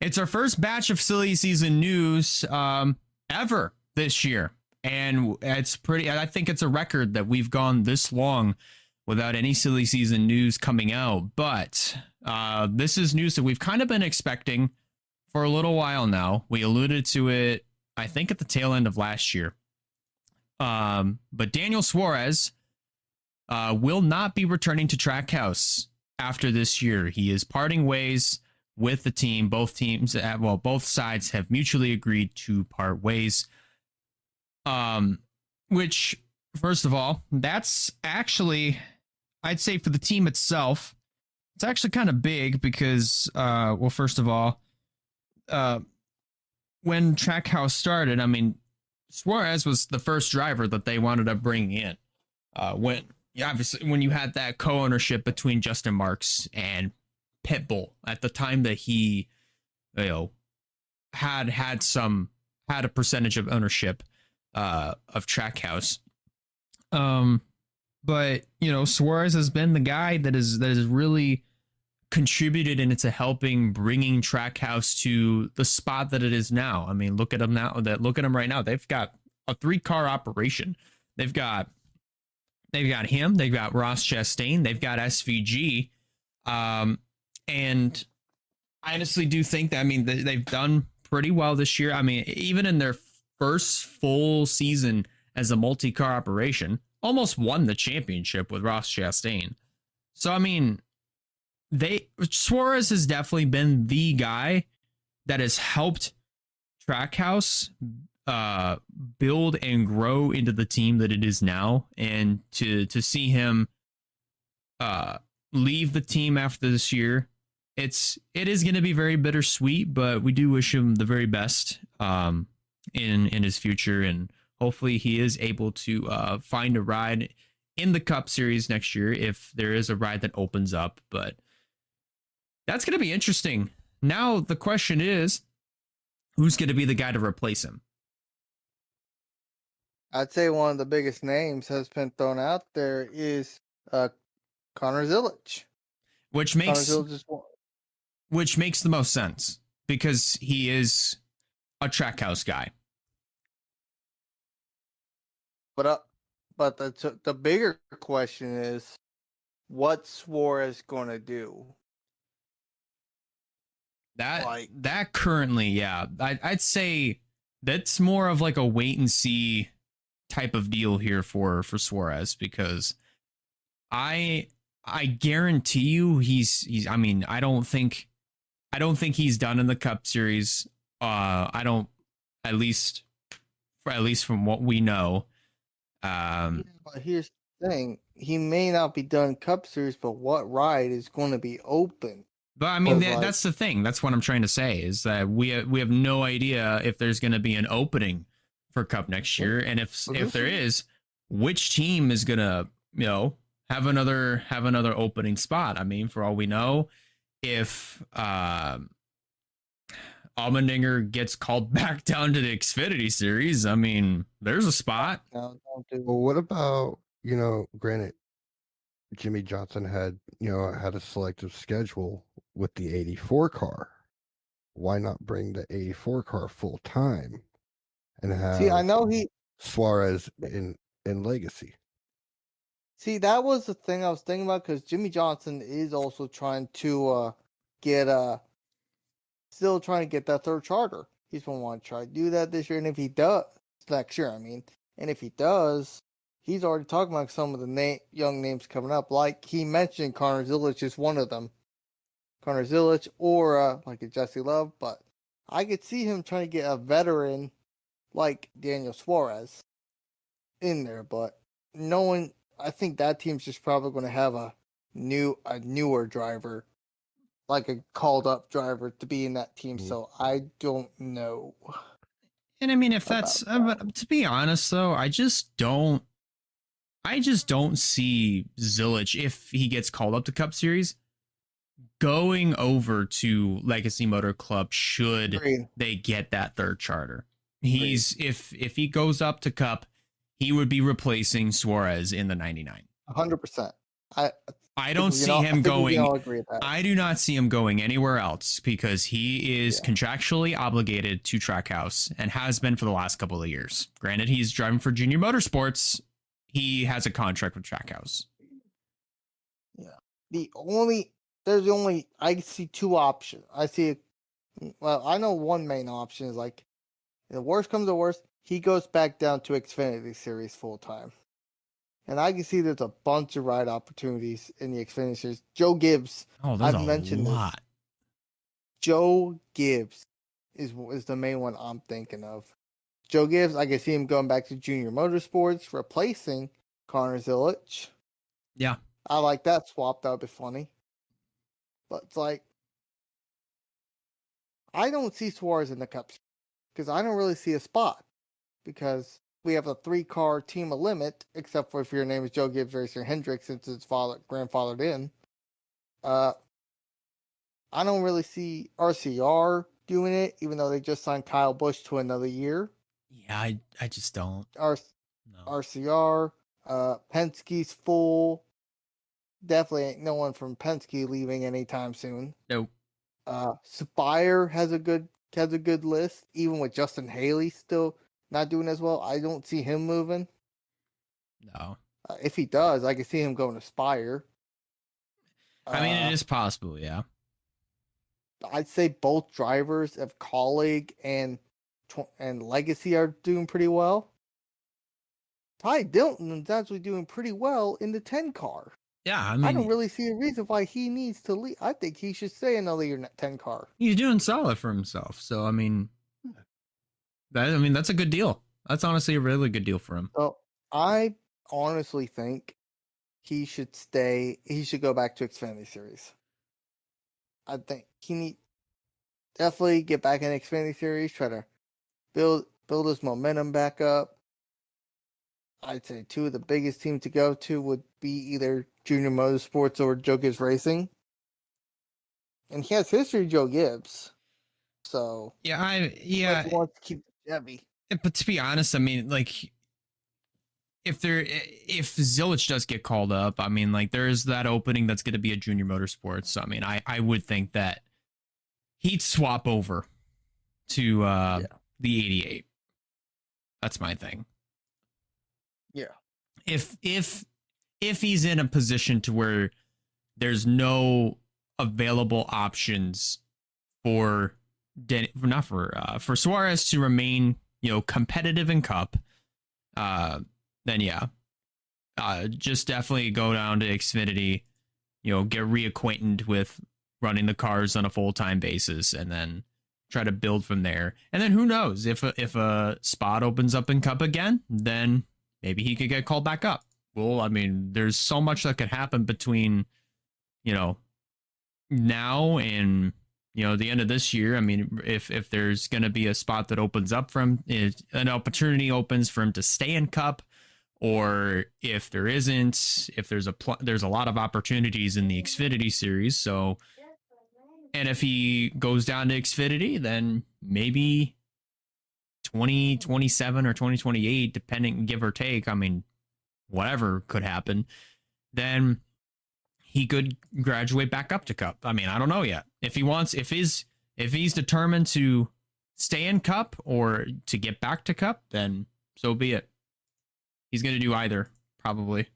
It's our first batch of silly season news ever this year. And it's pretty, I think it's a record that we've gone this long without any silly season news coming out. But this is news that we've kind of been expecting for a little while now. We alluded to it, I think, at the tail end of last year. But Daniel Suárez will not be returning to Trackhouse after this year. He is parting ways with the team. Both teams, both sides have mutually agreed to part ways. Which, first of all, that's actually, I'd say for the team itself, it's actually kind of big because, first of all, when Trackhouse started, I mean, Suárez was the first driver that they wanted to bring in. Obviously, when you had that co-ownership between Justin Marks and Pitbull at the time that he, had a percentage of ownership of Trackhouse. But Suárez has been the guy that is really contributed into helping bringing Trackhouse to the spot that it is now. I mean, look at them now. Look at them right now. They've got a 3-car operation. They've got him. They've got Ross Chastain. They've got SVG. And I honestly do think that, I mean, they've done pretty well this year. I mean, even in their first full season as a multi-car operation, almost won the championship with Ross Chastain. So, I mean, Suárez has definitely been the guy that has helped Trackhouse build and grow into the team that it is now. And to see him leave the team after this year, it is going to be very bittersweet, but we do wish him the very best in his future, and hopefully he is able to find a ride in the Cup Series next year if there is a ride that opens up. But that's going to be interesting. Now the question is, who's going to be the guy to replace him? I'd say one of the biggest names has been thrown out there is Connor Zilisch. Which makes the most sense because he is a Trackhouse guy. But the bigger question is, what's Suárez going to do? That currently, yeah, I'd say that's more of like a wait and see type of deal here for Suárez, because I guarantee you he's I mean, I don't think he's done in the Cup Series. I don't, at least from what we know. But here's the thing: he may not be done Cup Series, but what ride is going to be open? But I mean, that's the thing. That's what I'm trying to say, is that we have no idea if there's going to be an opening for Cup next year, and if there is, which team is going to have another opening spot. I mean, for all we know, if Allmendinger gets called back down to the Xfinity Series, I mean, there's a spot. Well, what about, granted, Jimmy Johnson had a selective schedule with the 84 car. Why not bring the 84 car full time and have Suárez in legacy? See, that was the thing I was thinking about, because Jimmy Johnson is also trying to still trying to get that third charter. He's going to want to try to do that this year, and if he does, next year, I mean, and if he does, he's already talking about some of the young names coming up. Like he mentioned, Connor Zilisch is one of them. Connor Zilisch or like a Jesse Love, but I could see him trying to get a veteran like Daniel Suárez in there. But I think that team's just probably going to have a newer driver, like a called up driver, to be in that team. So I don't know. And I mean, if that's, to be honest though, I just don't see Zilisch, if he gets called up to Cup Series, going over to Legacy Motor Club should they get that third charter. If he goes up to Cup, he would be replacing Suárez in the 99. 100%. I don't We see can all- I him think we can going. all agree with that. I do not see him going anywhere else because he is Yeah. contractually obligated to Trackhouse and has been for the last couple of years. Granted, he's driving for Junior Motorsports. He has a contract with Trackhouse. There's the only I see two options. I know one main option is like, if the worst comes to worst, he goes back down to Xfinity Series full time. And I can see there's a bunch of ride opportunities in the Xfinity Series. Joe Gibbs, Oh, there's I've a mentioned this. lot. Joe Gibbs is the main one I'm thinking of. Joe Gibbs, I can see him going back to Junior Motorsports, replacing Connor Zilic. Yeah. I like that swap. That would be funny. But it's like, I don't see Suarez in the Cup because I don't really see a spot because we have a 3-car team of limit, except for if your name is Joe Gibbs Racer Hendrick, since it's grandfathered in. I don't really see RCR doing it, even though they just signed Kyle Busch to another year. Yeah, I just don't. No. RCR, Penske's full. Definitely ain't no one from Penske leaving anytime soon. Nope. Spire has a good list, even with Justin Haley still not doing as well. I don't see him moving. No. If he does, I can see him going to Spire. I mean, it is possible, yeah. I'd say both drivers of Colleague and Legacy are doing pretty well. Ty Dilton is actually doing pretty well in the 10 car. Yeah, I don't really see a reason why he needs to leave. I think he should stay in the leader 10 car. He's doing solid for himself. So, I mean, that's a good deal. That's honestly a really good deal for him. So I honestly think he should stay. He should go back to Xfinity Series. I think he definitely get back in Xfinity Series. Try to build his momentum back up. I'd say two of the biggest teams to go to would be either Junior Motorsports or Joe Gibbs Racing. And he has history, Joe Gibbs. So Yeah, he wants to keep the Chevy. But to be honest, I mean, like, if Zilic does get called up, I mean, like, there's that opening that's going to be a Junior Motorsports. So, I mean, I would think that he'd swap over to the 88. That's my thing. Yeah. If he's in a position to where there's no available options for Suarez to remain, competitive in Cup, then yeah, just definitely go down to Xfinity, get reacquainted with running the cars on a full-time basis, and then try to build from there. And then who knows, if a spot opens up in Cup again, then maybe he could get called back up. Well, I mean, there's so much that could happen between, now and, the end of this year. I mean, if there's going to be a spot that opens up from an opportunity opens for him to stay in Cup, or if there isn't, if there's a lot of opportunities in the Xfinity Series. So, and if he goes down to Xfinity, then maybe 2027 or 2028, depending, give or take. I mean, whatever could happen. Then he could graduate back up to Cup. I mean, I don't know yet. If he's determined to stay in Cup or to get back to Cup, then so be it. He's going to do either, probably.